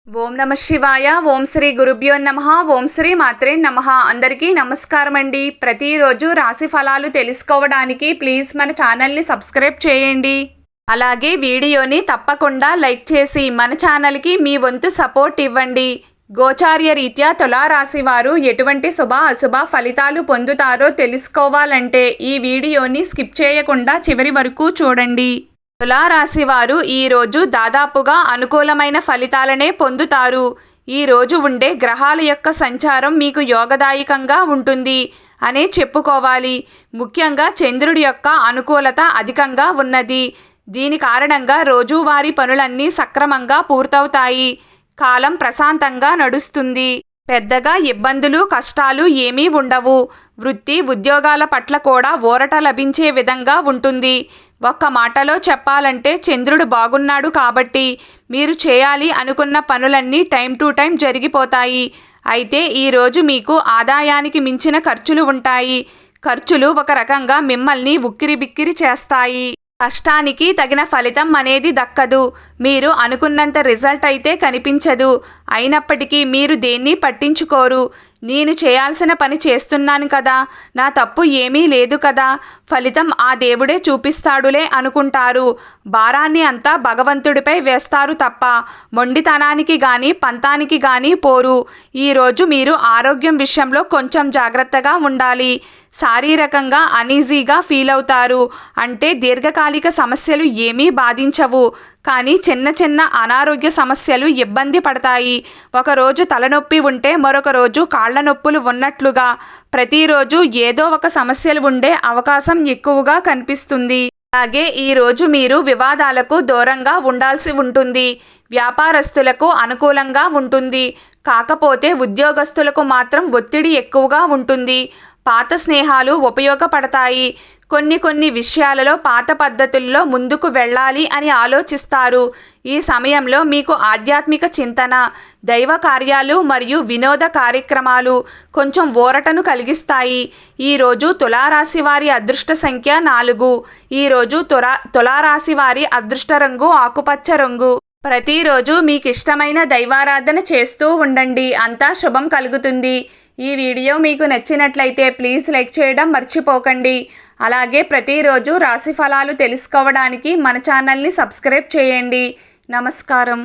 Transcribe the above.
ఓం నమ శివాయ. ఓం శ్రీ గురుభ్యో నమః. ఓం శ్రీ మాత్రే నమః. అందరికీ నమస్కారం అండి. ప్రతిరోజు రాశి ఫలాలు తెలుసుకోవడానికి ప్లీజ్ మన ఛానల్ని సబ్స్క్రైబ్ చేయండి. అలాగే వీడియోని తప్పకుండా లైక్ చేసి మన ఛానల్కి మీ వంతు సపోర్ట్ ఇవ్వండి. గోచార్య రీత్యా తులారాశి వారు ఎటువంటి శుభ అశుభ ఫలితాలు పొందుతారో తెలుసుకోవాలంటే ఈ వీడియోని స్కిప్ చేయకుండా చివరి వరకు చూడండి. తులారాశి వారు ఈరోజు దాదాపుగా అనుకూలమైన ఫలితాలనే పొందుతారు. ఈరోజు ఉండే గ్రహాల యొక్క సంచారం మీకు యోగదాయకంగా ఉంటుంది అనే చెప్పుకోవాలి. ముఖ్యంగా చంద్రుడి యొక్క అనుకూలత అధికంగా ఉన్నది. దీని కారణంగా రోజువారీ పనులన్నీ సక్రమంగా పూర్తవుతాయి. కాలం ప్రశాంతంగా నడుస్తుంది. పెద్దగా ఇబ్బందులు కష్టాలు ఏమీ ఉండవు. వృత్తి ఉద్యోగాల పట్ల కూడా ఊరట లభించే విధంగా ఉంటుంది. ఒక్క మాటలో చెప్పాలంటే చంద్రుడు బాగున్నాడు కాబట్టి మీరు చేయాలి అనుకున్న పనులన్నీ టైం టు టైం జరిగిపోతాయి. అయితే ఈరోజు మీకు ఆదాయానికి మించిన ఖర్చులు ఉంటాయి. ఖర్చులు ఒక రకంగా మిమ్మల్ని ఉక్కిరిబిక్కిరి చేస్తాయి. కష్టానికి తగిన ఫలితం అనేది దక్కదు. మీరు అనుకున్నంత రిజల్ట్ అయితే కనిపించదు. అయినప్పటికీ మీరు దేన్ని పట్టించుకోరు. నేను చేయాల్సిన పని చేస్తున్నాను కదా, నా తప్పు ఏమీ లేదు కదా, ఫలితం ఆ దేవుడే చూపిస్తాడులే అనుకుంటారు. భారాన్ని అంతా భగవంతుడిపై వేస్తారు తప్ప మొండితనానికి కానీ పంతానికి కానీ పోరు. ఈరోజు మీరు ఆరోగ్యం విషయంలో కొంచెం జాగ్రత్తగా ఉండాలి. శారీరకంగా అనీజీగా ఫీల్ అవుతారు. అంటే దీర్ఘకాలిక సమస్యలు ఏమీ బాధించవు, కానీ చిన్న చిన్న అనారోగ్య సమస్యలు ఇబ్బంది పడతాయి. ఒకరోజు తలనొప్పి ఉంటే మరొక రోజు కాళ్ల నొప్పులు ఉన్నట్లుగా ప్రతిరోజు ఏదో ఒక సమస్యలు ఉండే అవకాశం ఎక్కువగా కనిపిస్తుంది. అలాగే ఈరోజు మీరు వివాదాలకు దూరంగా ఉండాల్సి ఉంటుంది. వ్యాపారస్తులకు అనుకూలంగా ఉంటుంది. కాకపోతే ఉద్యోగస్తులకు మాత్రం ఒత్తిడి ఎక్కువగా ఉంటుంది. పాత స్నేహాలు ఉపయోగపడతాయి. కొన్ని విషయాలలో పాత పద్ధతుల్లో ముందుకు వెళ్ళాలి అని ఆలోచిస్తారు. ఈ సమయంలో మీకు ఆధ్యాత్మిక చింతన, దైవ కార్యాలు మరియు వినోద కార్యక్రమాలు కొంచెం ఊరటను కలిగిస్తాయి. ఈరోజు తులారాశి వారి అదృష్ట సంఖ్య 4. ఈరోజు తులారాశి వారి అదృష్ట రంగు ఆకుపచ్చ రంగు. ప్రతిరోజు మీకు ఇష్టమైన దైవారాధన చేస్తూ ఉండండి. అంతా శుభం కలుగుతుంది. ఈ వీడియో మీకు నచ్చినట్లయితే ప్లీజ్ లైక్ చేయడం మర్చిపోకండి. అలాగే ప్రతిరోజు రాశి ఫలాలు తెలుసుకోవడానికి మన ఛానల్ని సబ్స్క్రైబ్ చేయండి. నమస్కారం.